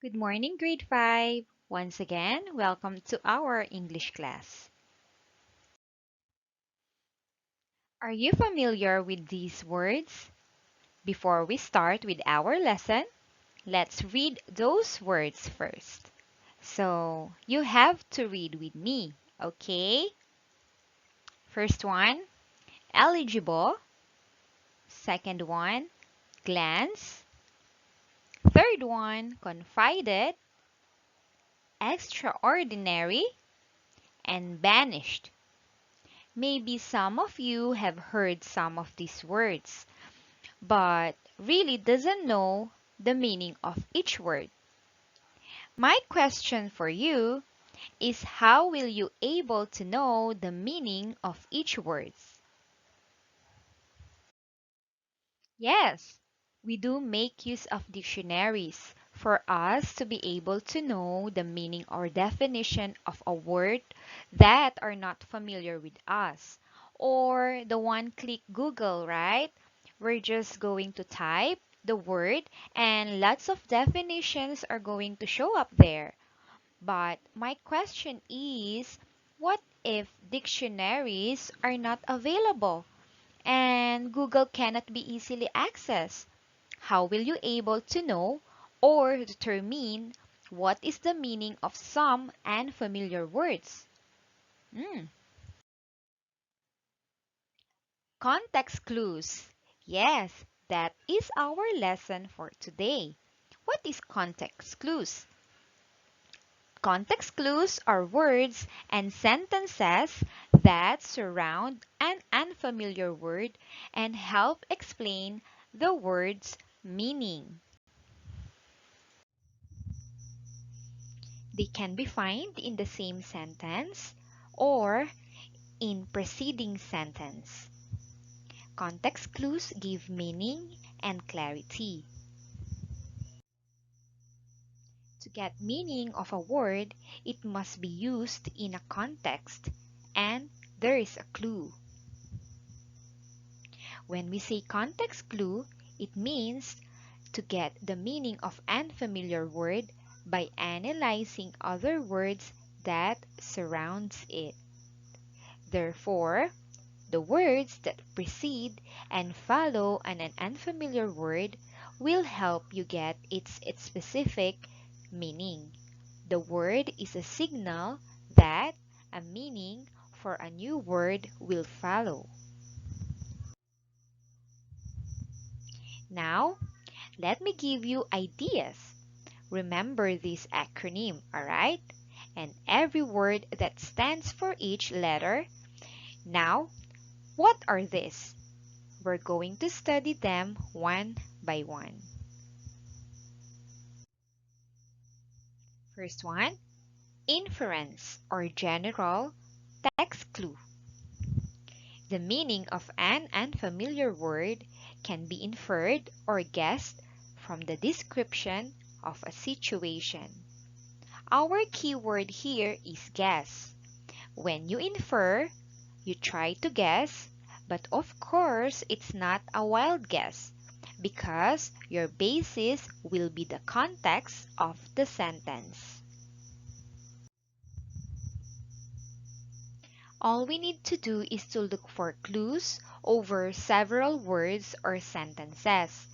Good morning, grade 5. Once again, welcome to our English class. Are you familiar with these words? Before we start with our lesson, let's read those words first. So, you have to read with me, okay? First one, eligible. Second one, glance. Third one, confided, extraordinary, and banished. Maybe some of you have heard some of these words, but really doesn't know the meaning of each word. My question for you is how will you able to know the meaning of each word? Yes, we do make use of dictionaries for us to be able to know the meaning or definition of a word that are not familiar with us. Or the one click Google, right? We're just going to type the word and lots of definitions are going to show up there. But my question is, what if dictionaries are not available? And Google cannot be easily accessed. How will you able to know or determine what is the meaning of some unfamiliar words? Hmm. Context clues. Yes, that is our lesson for today. What is context clues? Context clues are words and sentences that surround an unfamiliar word and help explain the word's meaning. They can be found in the same sentence or in preceding sentence. Context clues give meaning and clarity. To get meaning of a word, it must be used in a context and there is a clue. When we say context clue, it means to get the meaning of unfamiliar word by analyzing other words that surrounds it. Therefore, the words that precede and follow an unfamiliar word will help you get its specific meaning. The word is a signal that a meaning for a new word will follow. Now, let me give you ideas. Remember this acronym, alright? And every word that stands for each letter. Now, what are these? We're going to study them one by one. First one, inference or general text clue. The meaning of an unfamiliar word can be inferred or guessed from the description of a situation. Our keyword here is guess. When you infer, you try to guess, but of course it's not a wild guess because your basis will be the context of the sentence. All we need to do is to look for clues over several words or sentences.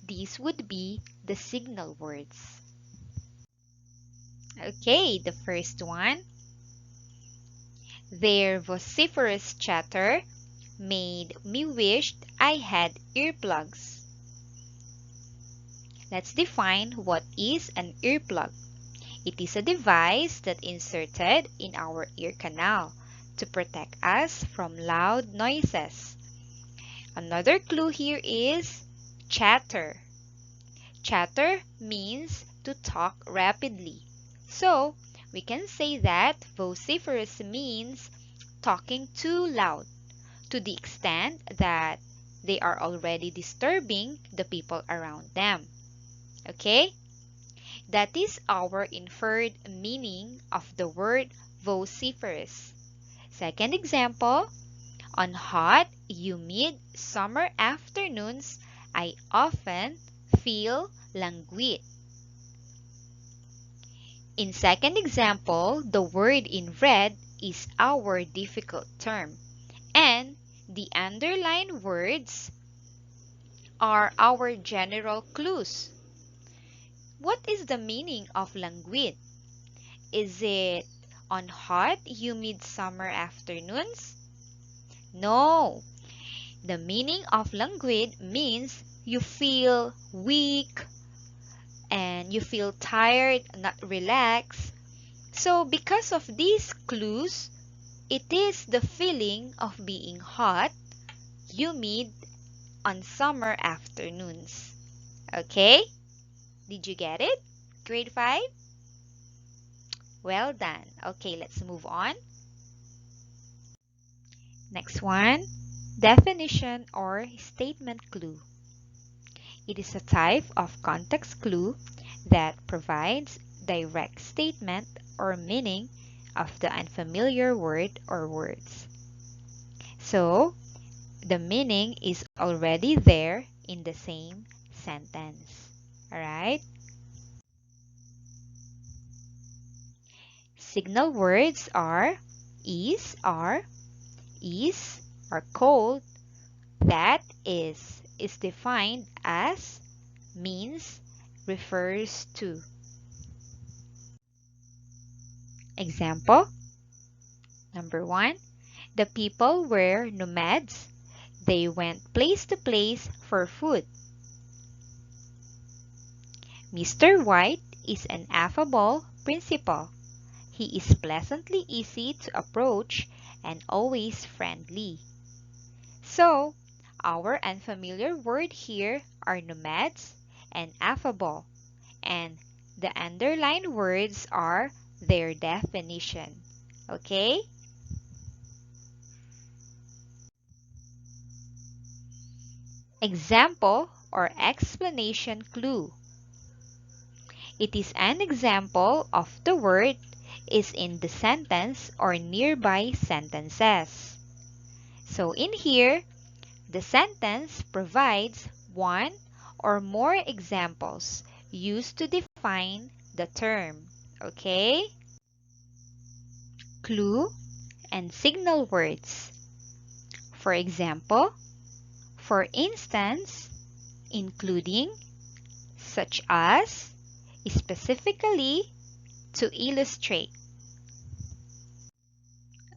These would be the signal words. Okay, the first one. Their vociferous chatter made me wish I had earplugs. Let's define what is an earplug. It is a device that inserted in our ear canal to protect us from loud noises. Another clue here is chatter. Chatter means to talk rapidly. So, we can say that vociferous means talking too loud to the extent that they are already disturbing the people around them. Okay? That is our inferred meaning of the word vociferous. Second example, on hot, humid summer afternoons, I often feel languid. In second example, the word in red is our difficult term, and the underlined words are our general clues. What is the meaning of languid? Is it on hot, humid summer afternoons? No. The meaning of languid means you feel weak and you feel tired, not relaxed. So because of these clues, it is the feeling of being hot, humid on summer afternoons. Okay? Did you get it? Grade 5? Well done. Okay, let's move on. Next one, definition or statement clue. It is a type of context clue that provides direct statement or meaning of the unfamiliar word or words. So, the meaning is already there in the same sentence. Alright? Signal words are are, are cold, that is defined as, means, refers to. Example, number 1, the people were nomads. They went place to place for food. Mr. White is an affable principal. He is pleasantly easy to approach and always friendly. So, our unfamiliar word here are nomads and affable, and the underlined words are their definition. Okay? Example or explanation clue. It is an example of the word is in the sentence or nearby sentences. So in here, the sentence provides one or more examples used to define the term. Okay? Clue and signal words. For example, for instance, including, such as, specifically, to illustrate.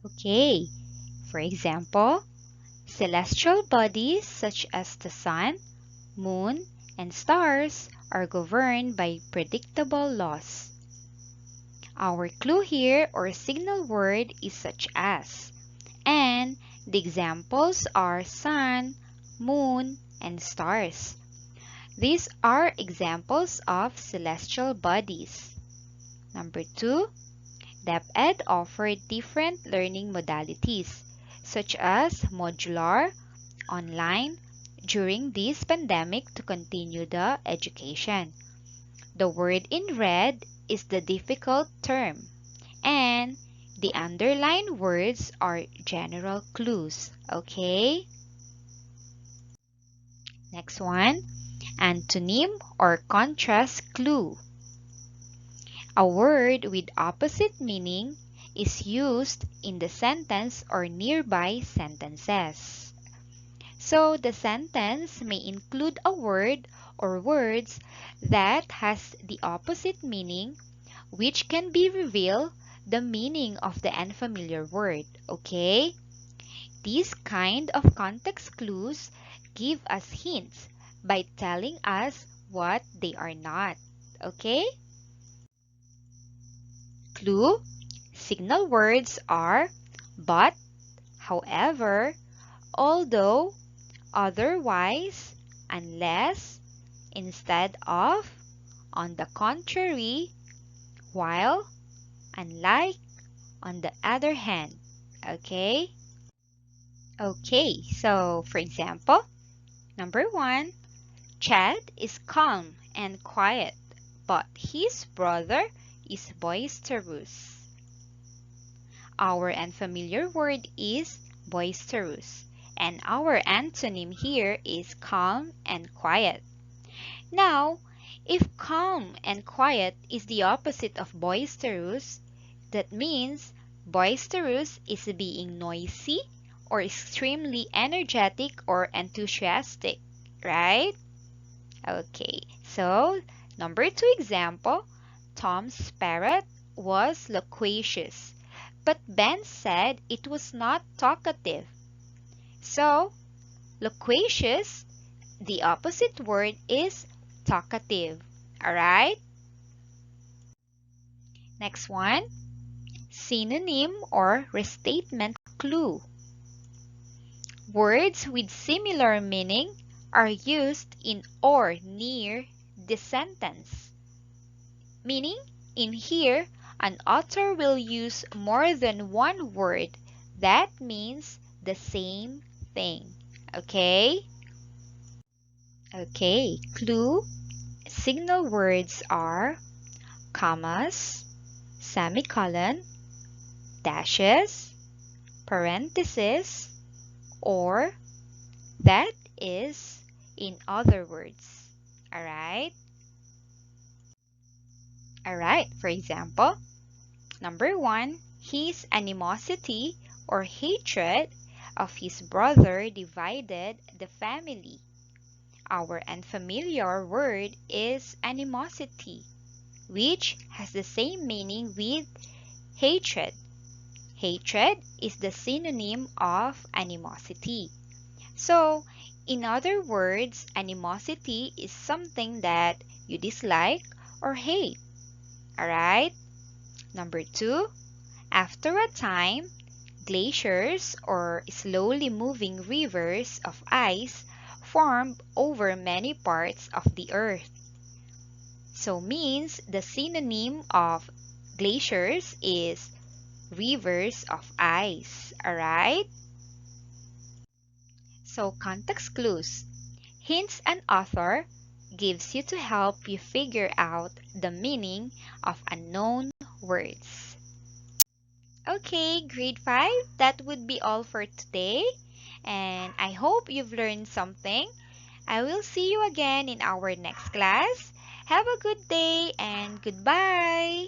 Okay, for example, celestial bodies such as the sun, moon, and stars are governed by predictable laws. Our clue here or signal word is such as, and the examples are sun, moon, and stars. These are examples of celestial bodies. Number 2, DepEd offered different learning modalities such as modular, online, during this pandemic to continue the education. The word in red is the difficult term, and the underlined words are general clues. Okay? Next one, antonym or contrast clue. A word with opposite meaning is used in the sentence or nearby sentences. So the sentence may include a word or words that has the opposite meaning, which can be reveal the meaning of the unfamiliar word. Okay? These kind of context clues give us hints by telling us what they are not. Okay? Clue, signal words are but, however, although, otherwise, unless, instead of, on the contrary, while, unlike, on the other hand. Okay? Okay, so for example, number 1, Chad is calm and quiet, but his brother is boisterous. Our unfamiliar word is boisterous, and our antonym here is calm and quiet. Now, If calm and quiet is the opposite of boisterous, that means boisterous is being noisy or extremely energetic or enthusiastic, right? Okay, so number 2 example, Tom's parrot was loquacious, but Ben said it was not talkative. So, loquacious, the opposite word is talkative. Alright? Next one, synonym or restatement clue. Words with similar meaning are used in or near the sentence. Meaning, in here, an author will use more than one word that means the same thing. Okay? Okay, clue. Signal words are commas, semicolon, dashes, parenthesis, or that is, in other words. Alright? Alright, for example, number 1, his animosity or hatred of his brother divided the family. Our unfamiliar word is animosity, which has the same meaning with hatred. Hatred is the synonym of animosity. So, in other words, animosity is something that you dislike or hate. Alright? Number 2, after a time, glaciers or slowly moving rivers of ice formed over many parts of the earth. So means the synonym of glaciers is rivers of ice. Alright? So context clues. Hints an author gives you to help you figure out the meaning of unknown words. Okay, grade 5, that would be all for today. And I hope you've learned something. I will see you again in our next class. Have a good day and goodbye.